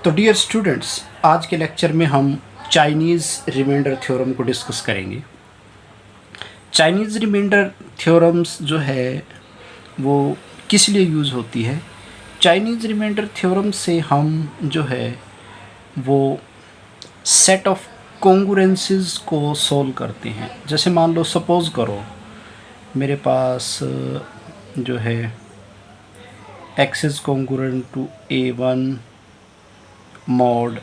तो dear students, आज के लेक्चर में हम चाइनीज़ रिमाइंडर थ्योरम को डिस्कस करेंगे। चाइनीज़ रिमाइंडर थ्योरम्स जो है वो किस लिए यूज़ होती है? चाइनीज़ रिमाइंडर थ्योरम से हम जो है वो सेट ऑफ कॉन्ग्रुएंसेस को सोल्व करते हैं। जैसे मान लो, सपोज़ करो मेरे पास जो है x is congruent to a1 mod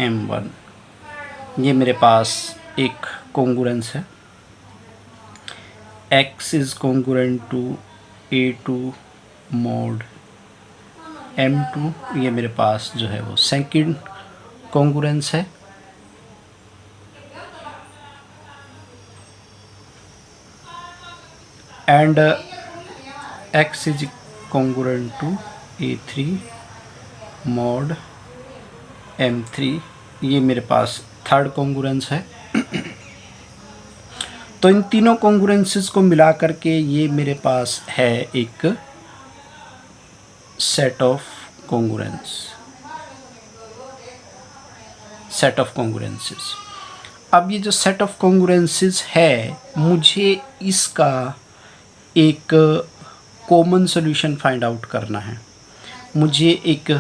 m1, ये मेरे पास एक कॉन्ग्रुएंस है। x is congruent to a2 mod m2, ये मेरे पास जो है वो सेकंड कॉन्ग्रुएंस है। And x is congruent to a3 mod m3, ये मेरे पास थर्ड कॉन्ग्रुएंस है। तो इन तीनों कॉन्ग्रुएंसेस को मिला करके ये मेरे पास है एक सेट ऑफ कॉन्ग्रुएंसेस। अब ये जो सेट ऑफ कॉन्ग्रुएंसेस है, मुझे इसका एक कॉमन सॉल्यूशन फाइंड आउट करना है। मुझे एक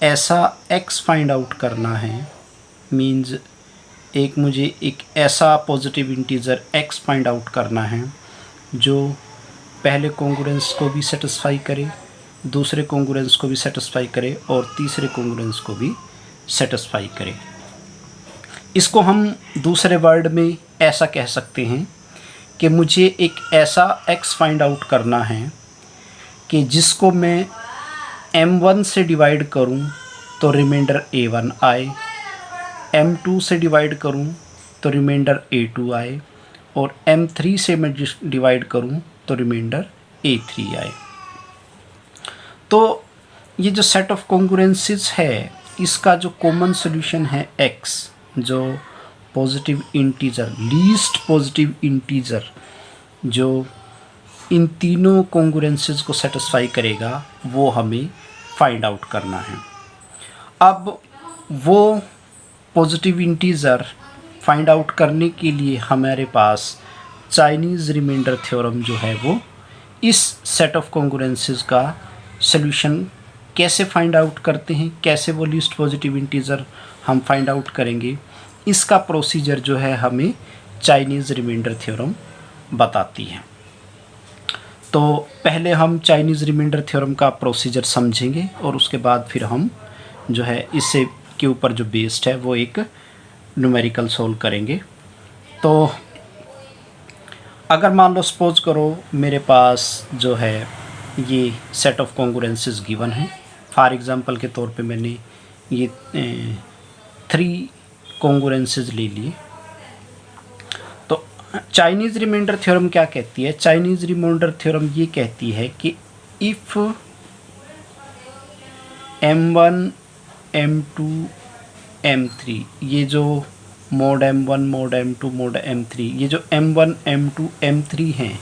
ऐसा x फाइंड आउट करना है, मींस मुझे एक ऐसा positive integer x find out करना है जो पहले कॉन्ग्रुएंस को भी सेटिस्फाई करे, दूसरे कॉन्ग्रुएंस को भी सेटिस्फाई करे और तीसरे कॉन्ग्रुएंस को भी सेटिस्फाई करे। इसको हम दूसरे वर्ड में ऐसा कह सकते हैं कि मुझे एक ऐसा x फाइंड आउट करना है कि जिसको मैं m1 से डिवाइड करूं तो रिमाइंडर a1 आए, m2 से डिवाइड करूं तो रिमाइंडर a2 आए और m3 से मैं डिवाइड करूं तो रिमाइंडर a3 आए। तो ये जो सेट ऑफ कॉन्ग्रुएंसेस है, इसका जो कॉमन सॉल्यूशन है x, जो positive integer, least positive integer जो इन तीनों कॉन्ग्रुएंसेस को सेटिस्फाई करेगा, वो हमें फाइंड आउट करना है। अब वो पॉजिटिव इंटीजर फाइंड आउट करने के लिए हमारे पास चाइनीज़ रिमाइंडर थ्योरम जो है वो इस सेट ऑफ कॉन्ग्रुएंसेस का सॉल्यूशन कैसे फाइंड आउट करते हैं, कैसे वो लीस्ट पॉजिटिव इंटीजर हम फाइंड आउट करेंगे, इसका प्रोसीजर जो है हमें चाइनीज़ रिमाइंडर थ्योरम बताती है। तो पहले हम चाइनीज़ रिमाइंडर थ्योरम का प्रोसीजर समझेंगे और उसके बाद फिर हम जो है इससे के ऊपर जो बेस्ड है वो एक न्यूमेरिकल सोल्व करेंगे। तो अगर मान लो, सपोज करो मेरे पास जो है ये सेट ऑफ कॉन्ग्रुएंसेस गिवन है। फॉर एग्जांपल के तौर पे मैंने ये 3 कॉन्ग्रुएंसेस ले लिए। तो चाइनीज़ रिमाइंडर थ्योरम क्या कहती है? चाइनीज़ रिमाइंडर थ्योरम ये कहती है कि इफ़ m1 m2 m3, ये जो mode m1 mode m2 mode m3, ये जो m1 m2 m3 हैं,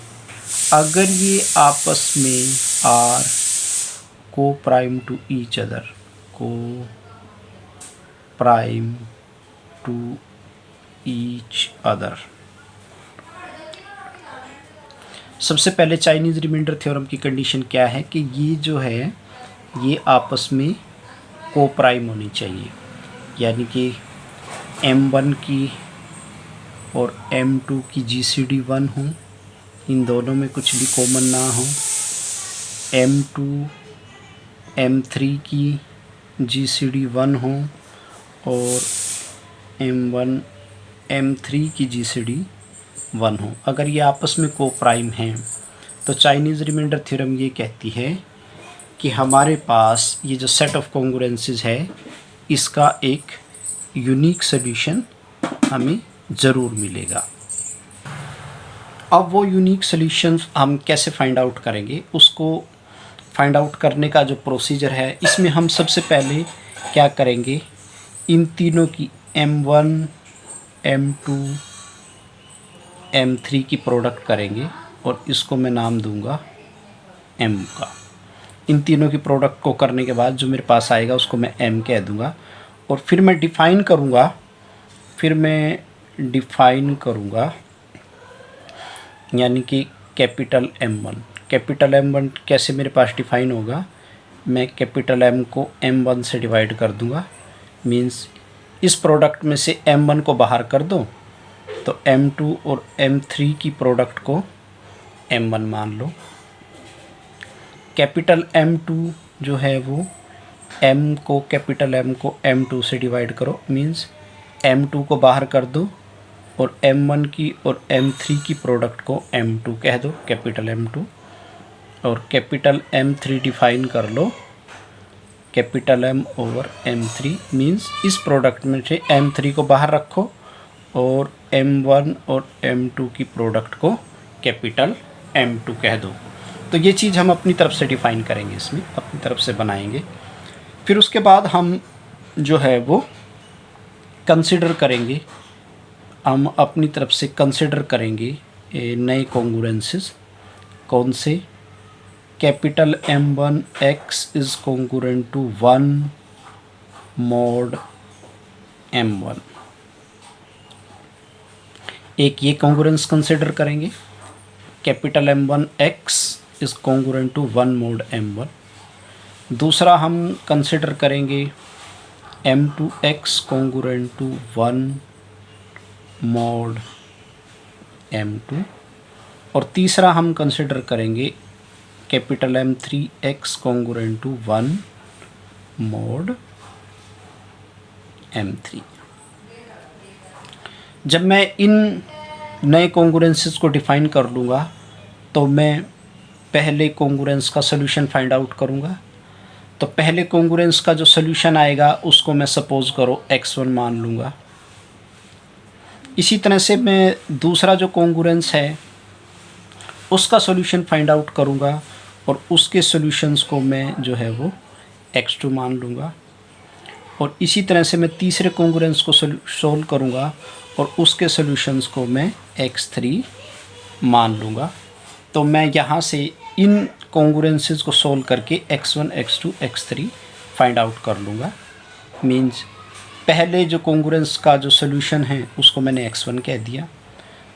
अगर ये आपस में आर को प्राइम टू ईच अदर, को प्राइम टू ईच अदर, सबसे पहले चाइनीज़ रिमाइंडर थ्योरम की कंडीशन क्या है कि ये जो है ये आपस में को प्राइम होनी चाहिए, यानी कि m1 की और m2 की GCD 1 हो, इन दोनों में कुछ भी कॉमन ना हो। m2 m3 की GCD 1 हो और m1 m3 की GCD 1 हो। अगर ये आपस में को प्राइम हैं तो चाइनीज़ रिमाइंडर थ्योरम ये कहती है कि हमारे पास ये जो सेट ऑफ कॉन्ग्रुएंसेस है, इसका एक यूनिक सॉल्यूशन हमें ज़रूर मिलेगा। अब वो यूनिक सॉल्यूशन हम कैसे फाइंड आउट करेंगे, उसको फाइंड आउट करने का जो प्रोसीजर है, इसमें हम सबसे पहले क्या करेंगे, इन तीनों की m1 m2 m3 की प्रोडक्ट करेंगे और इसको मैं नाम दूंगा m का। इन तीनों की प्रोडक्ट को करने के बाद जो मेरे पास आएगा उसको मैं m कह दूँगा। और फिर मैं डिफ़ाइन करूँगा, यानी कि कैपिटल M1 कैसे मेरे पास डिफ़ाइन होगा, मैं कैपिटल M को M1 से डिवाइड कर दूँगा। मीन्स इस प्रोडक्ट में से M1 को बाहर कर दो तो M2 और M3 की प्रोडक्ट को M1 मान लो। कैपिटल M2 जो है वो कैपिटल M को M2 से डिवाइड करो, मीन्स M2 को बाहर कर दो और M1 की और M3 की प्रोडक्ट को M2 कह दो, कैपिटल M2। और कैपिटल M3 डिफाइन कर लो, capital M over M3, means इस प्रोडक्ट में से M3 को बाहर रखो और M1 और M2 की प्रोडक्ट को कैपिटल M2 कह दो। तो ये चीज़ हम अपनी तरफ से डिफ़ाइन करेंगे, इसमें अपनी तरफ से बनाएंगे। फिर उसके बाद हम जो है वो कंसिडर करेंगे, हम अपनी तरफ से कंसिडर करेंगे नए कॉन्ग्रुएंसेस। कौन से? Capital M1 x is congruent to 1 mod M1। एक ये कॉन्ग्रुएंस कंसिडर करेंगे, capital M1 x is congruent to 1 mod M1। दूसरा हम कंसिडर करेंगे M2 x congruent to 1 mod M2। और तीसरा हम कंसिडर करेंगे capital M3 x congruent to 1 mod M3। जब मैं इन नए कॉन्ग्रुएंसेस को डिफ़ाइन कर लूँगा तो मैं पहले कॉन्ग्रुएंस का सोल्यूशन फाइंड आउट करूँगा। तो पहले कॉन्ग्रुएंस का जो सोल्यूशन आएगा उसको मैं सपोज़ करो x1 मान लूँगा। इसी तरह से मैं दूसरा जो कॉन्ग्रुएंस है उसका सोल्यूशन फाइंड आउट करूँगा और उसके सॉल्यूशंस को मैं जो है वो x2 मान लूँगा। और इसी तरह से मैं तीसरे कॉन्ग्रुएंस को सोल्व करूँगा और उसके सॉल्यूशंस को मैं x3 मान लूँगा। तो मैं यहाँ से इन कॉन्ग्रुएंसेस को सोल्व करके x1, x2, x3 find out कर लूँगा। मीन्स पहले जो कॉन्ग्रुएंस का जो सॉल्यूशन है उसको मैंने x1 कह दिया,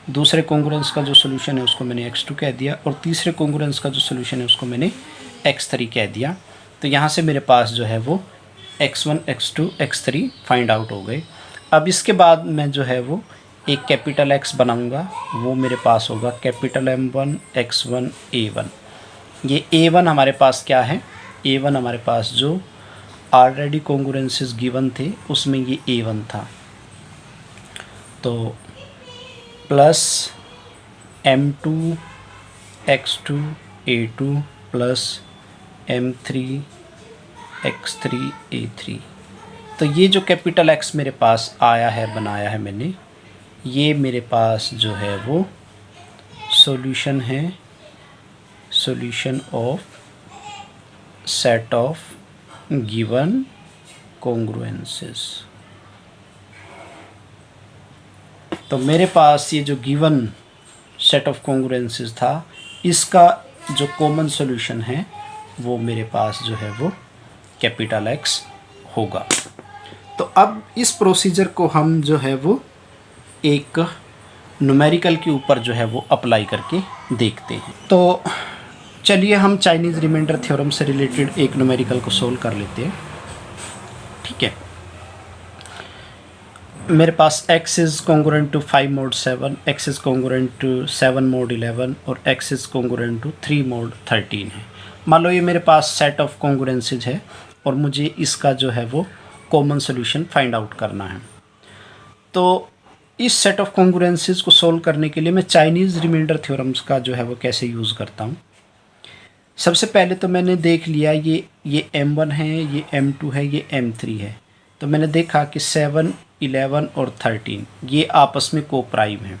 दूसरे कॉन्ग्रुएंस का जो सॉल्यूशन है उसको मैंने x2 कह दिया और तीसरे कॉन्ग्रुएंस का जो सॉल्यूशन है उसको मैंने x3 कह दिया। तो यहाँ से मेरे पास जो है वो x1, x2, x3 find out हो गए। अब इसके बाद मैं जो है वो एक कैपिटल X बनाऊँगा, वो मेरे पास होगा कैपिटल M1 x1 A1। ये A1 हमारे पास क्या है? A1 हमारे पास जो ऑलरेडी कॉन्ग्रुएंसेस गिवन थे उसमें ये A1 था। तो plus M2 x2 A2 plus M3 x3 A3। तो ये जो कैपिटल X मेरे पास आया है, बनाया है मैंने, ये मेरे पास जो है वो सॉल्यूशन है, solution of set of given congruences. तो मेरे पास ये जो गिवन सेट ऑफ कॉन्ग्रुएंसेस था, इसका जो कॉमन सॉल्यूशन है वो मेरे पास जो है वो कैपिटल X होगा। तो अब इस प्रोसीजर को हम जो है वो एक न्यूमेरिकल के ऊपर जो है वो अप्लाई करके देखते हैं। तो चलिए हम चाइनीज़ रिमाइंडर थ्योरम से रिलेटेड एक न्यूमेरिकल को सोल्व कर लेते हैं। ठीक है, मेरे पास x is congruent to 5 mod 7, x is congruent to 7 mod 11 और x is congruent to 3 mod 13 है। मान लो ये मेरे पास सेट ऑफ कॉन्ग्रुएंसेस है और मुझे इसका जो है वो कॉमन सॉल्यूशन फाइंड आउट करना है। तो इस सेट ऑफ कॉन्ग्रुएंसेस को सोल्व करने के लिए मैं चाइनीज़ रिमाइंडर थ्योरम्स का जो है वो कैसे यूज़ करता हूँ। सबसे पहले तो मैंने देख लिया ये M1 है, ये M2 है, ये M3 है। तो मैंने देखा कि 7, 11 और 13 ये आपस में को प्राइम है।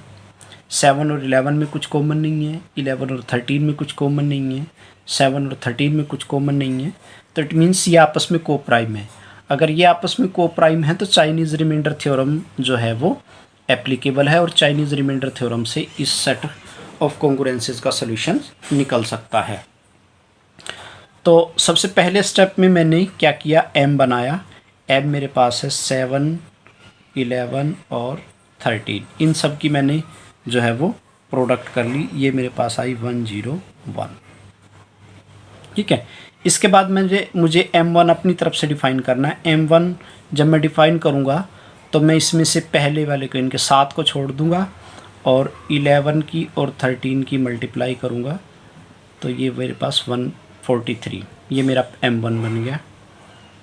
7 और 11 में कुछ कॉमन नहीं है, 11 और 13 में कुछ कॉमन नहीं है, 7 और 13 में कुछ कॉमन नहीं है। तो इट मीन्स ये आपस में को प्राइम है। अगर ये आपस में को प्राइम है तो चाइनीज़ रिमाइंडर थ्योरम जो है वो एप्लीकेबल है और चाइनीज़ रिमाइंडर थ्योरम से इस सेट ऑफ कॉन्ग्रुएंसेस का सॉल्यूशन निकल सकता है। तो सबसे पहले स्टेप में मैंने क्या किया, m बनाया। m मेरे पास है 7, 11 और 13, इन सब की मैंने जो है वो प्रोडक्ट कर ली, ये मेरे पास आई 101। ठीक है, इसके बाद मुझे m1 अपनी तरफ से डिफ़ाइन करना है। m1 जब मैं डिफ़ाइन करूँगा तो मैं इसमें से पहले वाले को, इनके 7 को छोड़ दूँगा और 11 की और 13 की मल्टीप्लाई करूँगा, तो ये मेरे पास 143, ये मेरा m1 बन गया।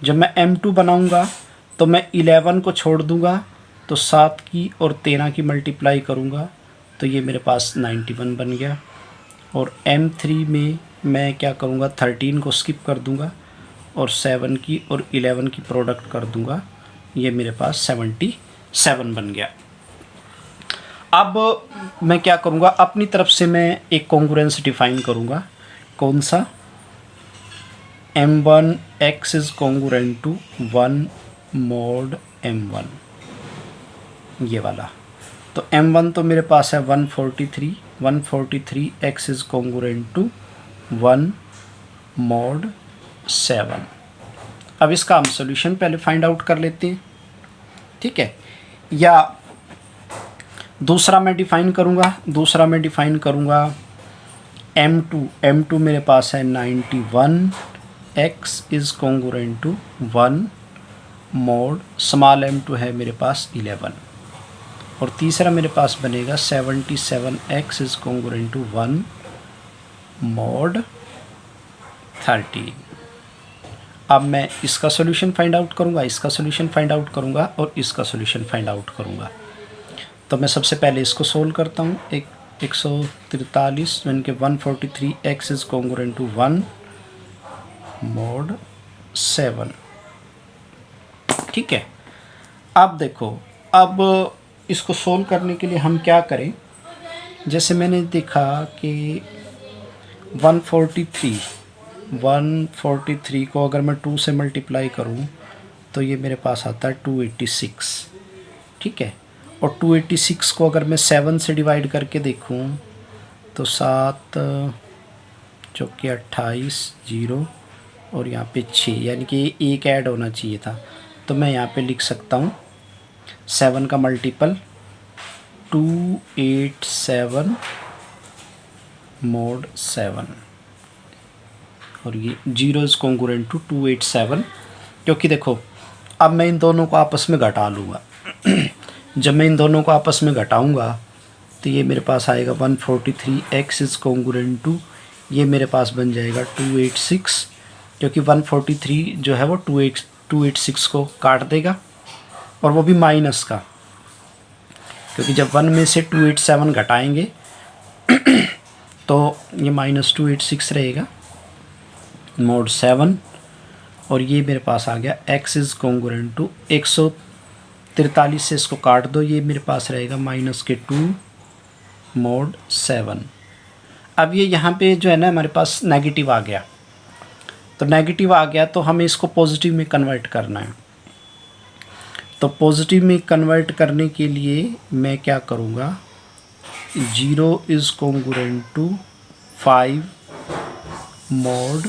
जब मैं m2 बनाऊँगा तो मैं 11 को छोड़ दूँगा, तो 7 की और 13 की मल्टीप्लाई करूँगा, तो ये मेरे पास 91 बन गया। और m3 में मैं क्या करूँगा, 13 को स्किप कर दूँगा और 7 की और 11 की प्रोडक्ट कर दूँगा, ये मेरे पास 77 बन गया। अब मैं क्या करूँगा, अपनी तरफ से मैं एक कॉन्ग्रुएंस डिफ़ाइन करूँगा। कौन सा, m1 x is congruent to 1 mod m1, ये वाला। तो m1 तो मेरे पास है 143 x is congruent to 1 mod 7। अब इसका हम सोल्यूशन पहले फाइंड आउट कर लेते हैं। ठीक है, या दूसरा मैं डिफ़ाइन करूँगा m2 मेरे पास है 91 x is congruent to 1 mod small m2 है मेरे पास 11। और तीसरा मेरे पास बनेगा 77 x is congruent to 1 mod 13। अब मैं इसका सोल्यूशन फाइंड आउट करूँगा, इसका सोल्यूशन फाइंड आउट करूँगा और इसका सोल्यूशन फाइंड आउट करूँगा। तो मैं सबसे पहले इसको सोल्व करता हूँ। 143 यानी कि 143 x is congruent to 1 mod 7। ठीक है, अब देखो, अब इसको सोल्व करने के लिए हम क्या करें, जैसे मैंने देखा कि 143 को अगर मैं 2 से मल्टीप्लाई करूं तो ये मेरे पास आता है 286। ठीक है, और 286 को अगर मैं 7 से डिवाइड करके देखूं तो 7 चौके 28, 0 और यहाँ पे 6, यानी कि एक ऐड होना चाहिए था। तो मैं यहाँ पे लिख सकता हूँ 7 का मल्टीपल 287 mod 7, और ये 0 इज़ कॉन्ग्रुएंट टू 287, क्योंकि देखो अब मैं इन दोनों को आपस में घटा लूँगा। जब मैं इन दोनों को आपस में घटाऊँगा तो ये मेरे पास आएगा 143 x इज़ कॉन्ग्रुएंट टू, ये मेरे पास बन जाएगा 286, क्योंकि 143 जो है वो 286 को काट देगा, और वो भी माइनस का, क्योंकि जब 1 में से 287 घटाएंगे तो ये माइनस 286 रहेगा mod 7। और ये मेरे पास आ गया x इज़ कॉन्ग्रुएंट टू 143 से इसको काट दो, ये मेरे पास रहेगा -2 mod 7। अब ये यहाँ पे जो है ना हमारे पास नेगेटिव आ गया, तो नेगेटिव आ गया तो हमें इसको पॉजिटिव में कन्वर्ट करना है। तो पॉजिटिव में कन्वर्ट करने के लिए मैं क्या करूँगा, 0 इज़ कॉन्ग्रुएंट टू 5 mod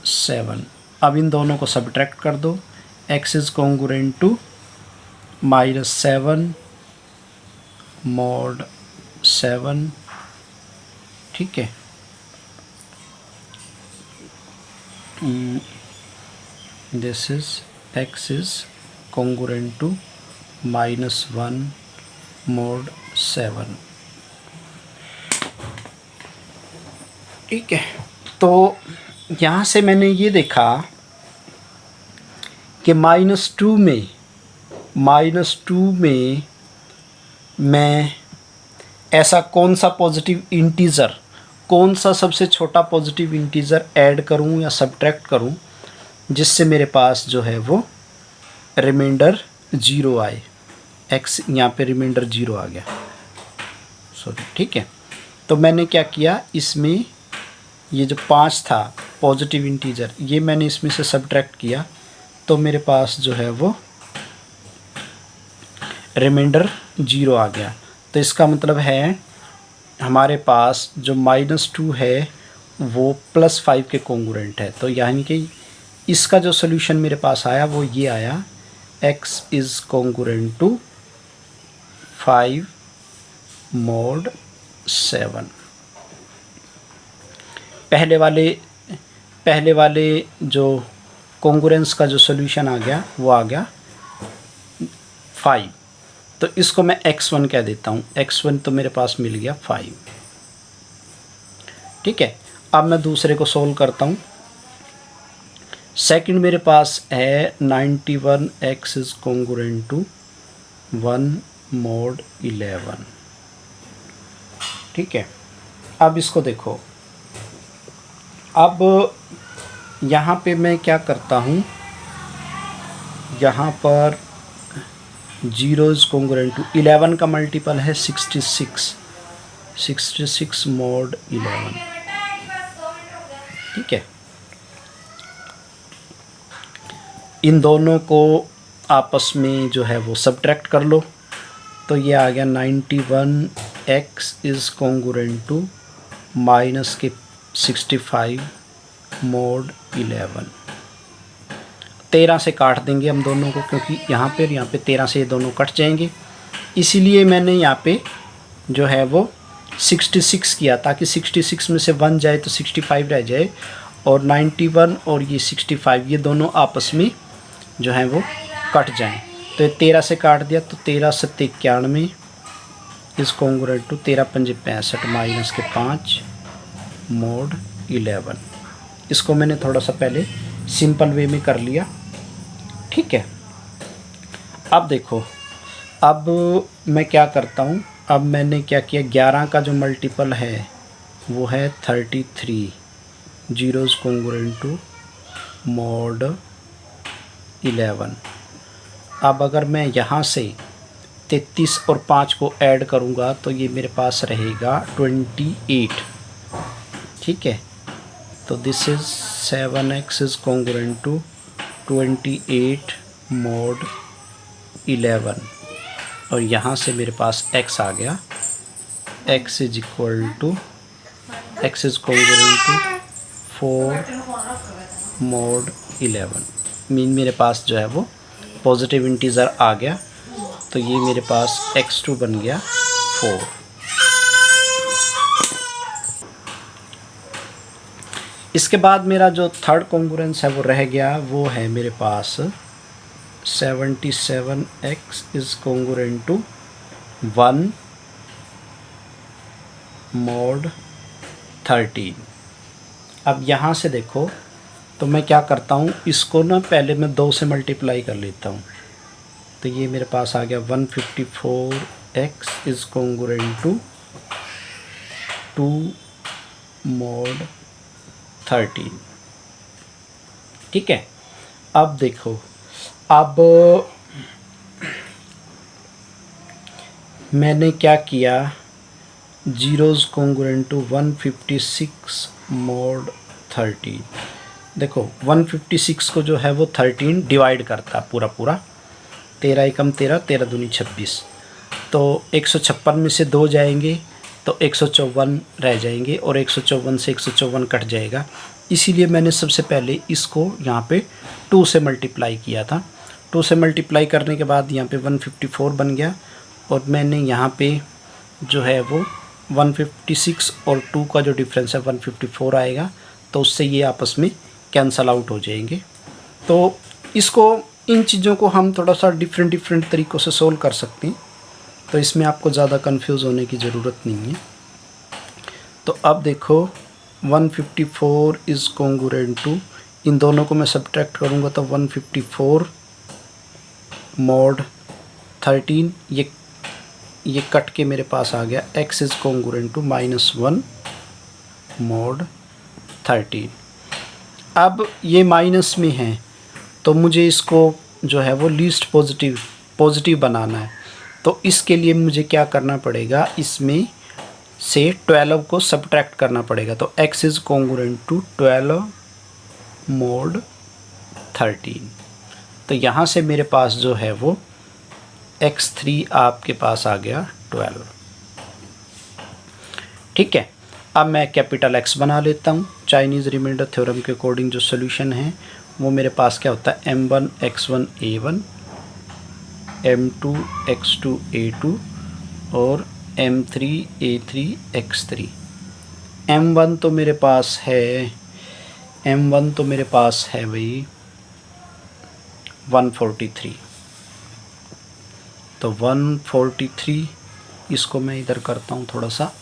7। अब इन दोनों को सब्ट्रैक्ट कर दो, x is congruent to -7 mod 7। ठीक है, this is x is congruent to -1 mod 7। ठीक है, तो यहाँ से मैंने ये देखा कि -2 में मैं ऐसा कौन सा पॉजिटिव इंटीज़र, कौन सा सबसे छोटा पॉजिटिव इंटीज़र ऐड करूँ या सब्ट्रैक्ट करूँ जिससे मेरे पास जो है वो रिमाइंडर 0 आए। x यहाँ पे रिमाइंडर 0 आ गया, सॉरी। ठीक है, तो मैंने क्या किया, इसमें ये जो 5 था पॉजिटिव इंटीजर, ये मैंने इसमें से सब्ट्रैक्ट किया, तो मेरे पास जो है वो रिमाइंडर 0 आ गया। तो इसका मतलब है हमारे पास जो -2 है वो +5 के कॉन्ग्रुएंट है। तो यानी कि इसका जो सोल्यूशन मेरे पास आया वो ये आया, x is congruent to 5 mod 7। पहले वाले जो कॉन्ग्रुएंस का जो सोल्यूशन आ गया वो आ गया 5। तो इसको मैं x1 कह देता हूँ। x1 तो मेरे पास मिल गया 5। ठीक है, अब मैं दूसरे को सोल्व करता हूँ। सेकंड मेरे पास है 91x is congruent to 1 mod 11। ठीक है, अब इसको देखो। अब यहाँ पे मैं क्या करता हूँ, यहाँ पर 0 इज़ कॉन्ग्रुएंट टू 11 का मल्टीपल है 66 mod 11। ठीक है, इन दोनों को आपस में जो है वो सब्ट्रैक्ट कर लो। तो ये आ गया 91x is congruent to minus के 65 mod 11। 13 से काट देंगे हम दोनों को, क्योंकि यहाँ पे 13 से ये दोनों कट जाएंगे। इसीलिए मैंने यहाँ पे जो है वो 66 किया, ताकि 66 में से 1 जाए तो 65 रह जाए, और 91 और ये 65 ये दोनों आपस में जो है वो कट जाएं। तो ये 13 से काट दिया, तो 13 7 91 इज़ कॉन्ग्रुएंट टू 13 5 65 माइनस के 5 mod 11। इसको मैंने थोड़ा सा पहले सिंपल वे में कर लिया। ठीक है, अब देखो, अब मैं क्या करता हूँ। अब मैंने क्या किया, 11 का जो मल्टीपल है वो है 33, 0 इज़ कॉन्ग्रुएंट टू mod 11। अब अगर मैं यहाँ से 33 और 5 को ऐड करूँगा तो ये मेरे पास रहेगा 28। ठीक है, तो this is 7x is congruent to 28 mod 11, और यहाँ से मेरे पास x आ गया, x is congruent to 4 mod 11। Mean मेरे पास जो है वो पॉजिटिव इंटीजर आ गया, तो ये मेरे पास x2 बन गया 4। इसके बाद मेरा जो थर्ड कॉन्ग्रुएंस है वो रह गया, वो है मेरे पास 77x is congruent to 1 mod 13। अब यहाँ से देखो, तो मैं क्या करता हूँ, इसको ना पहले मैं 2 से मल्टीप्लाई कर लेता हूँ। तो ये मेरे पास आ गया 154x is congruent to 2 mod 13। ठीक है, अब देखो, अब मैंने क्या किया, 0 इज़ कॉन्ग्रुएंट टू 156 mod 13। देखो 156 को जो है वो 13 डिवाइड करता पूरा 13 एकम 13, 13 दूनी 26। तो 156 में से 2 जाएंगे तो 154 रह जाएंगे, और 154 से 154 कट जाएगा। इसीलिए मैंने सबसे पहले इसको यहाँ पे 2 से मल्टीप्लाई किया था। 2 से मल्टीप्लाई करने के बाद यहाँ पे 154 बन गया, और मैंने यहाँ पे जो है वो 156 और 2 का जो डिफरेंस है 154 आएगा, तो उससे ये आपस में कैंसल आउट हो जाएंगे। तो इसको, इन चीज़ों को हम थोड़ा सा डिफरेंट तरीक़ों से सोल्व कर सकते हैं, तो इसमें आपको ज़्यादा कंफ्यूज होने की ज़रूरत नहीं है। तो अब देखो 154 इज़ कॉन्ग्रुएंट टू, इन दोनों को मैं सब्ट्रैक्ट करूँगा तो 154 mod 13, ये कट के मेरे पास आ गया x is congruent to -1 mod 13। अब ये माइनस में है, तो मुझे इसको जो है वो लीस्ट पॉजिटिव बनाना है। तो इसके लिए मुझे क्या करना पड़ेगा, इसमें से 12 को सब्ट्रैक्ट करना पड़ेगा। तो x is congruent to 12 mod 13। तो यहाँ से मेरे पास जो है वो x3 आपके पास आ गया 12। ठीक है, अब मैं कैपिटल X बना लेता हूँ। चाइनीज़ रिमाइंडर थ्योरम के अकॉर्डिंग जो सोल्यूशन है वो मेरे पास क्या होता है, M1 X1 A1, M2 X2 A2 और M3 A3 X3। M1 तो मेरे पास है, M1 तो मेरे पास है भाई 143। तो 143 इसको मैं इधर करता हूँ थोड़ा सा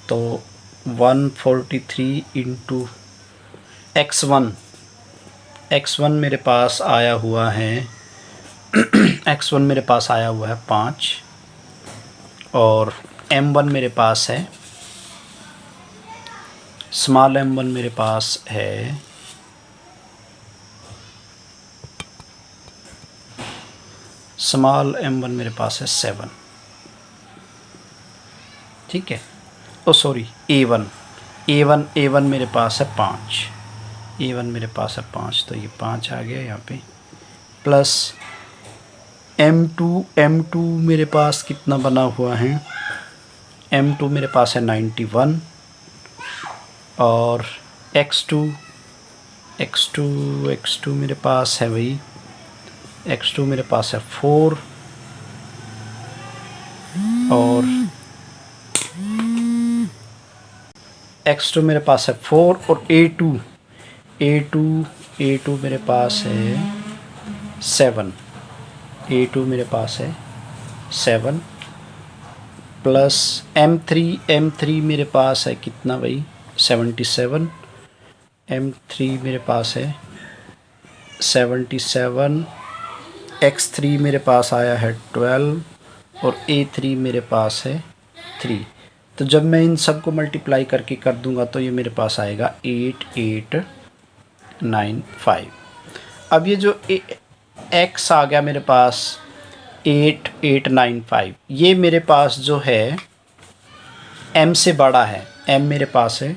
तो 143 इंटू X1 मेरे पास आया हुआ है X1 मेरे पास आया हुआ है 5 और M1 मेरे पास है, स्मॉल M1 मेरे पास है स्मॉल M1 मेरे पास है 7। ठीक है, ओ सॉरी A1 मेरे पास है 5, A1 मेरे पास है 5, तो ये 5 आ गया यहाँ पे, प्लस M2 मेरे पास कितना बना हुआ है, M2 मेरे पास है 91 और X2 मेरे पास है भाई, X2 मेरे पास है 4 और X2 मेरे पास है 4 और A2 मेरे पास है 7, A2 मेरे पास है 7 प्लस M3 मेरे पास है कितना भाई 77, M3 मेरे पास है 77, X3 मेरे पास आया है 12 और A3 मेरे पास है 3। तो जब मैं इन सब को मल्टीप्लाई करके कर दूंगा तो ये मेरे पास आएगा 8895। अब ये जो X आ गया मेरे पास 8895, ये मेरे पास जो है M से बड़ा है, M मेरे पास है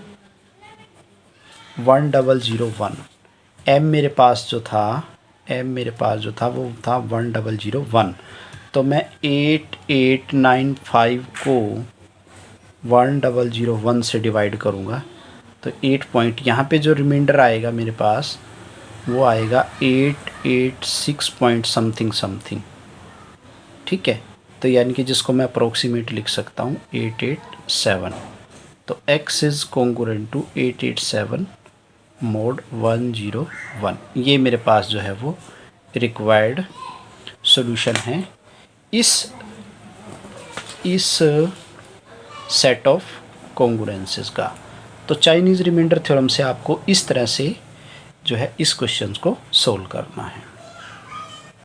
1001, M मेरे पास जो था वो था 1001। तो मैं 8895 को 1001 से डिवाइड करूँगा तो 8 पॉइंट यहाँ पे जो रिमाइंडर आएगा मेरे पास वो आएगा 886 पॉइंट समथिंग। ठीक है, तो यानी कि जिसको मैं अप्रोक्सीमेट लिख सकता हूँ 887। तो X is congruent to 887 mod 101। ये मेरे पास जो है वो रिक्वायर्ड सॉल्यूशन है इस सेट ऑफ कॉन्ग्रुएंसेस का। तो चाइनीज़ रिमाइंडर थ्योरम से आपको इस तरह से जो है इस क्वेश्चन को सोल्व करना है।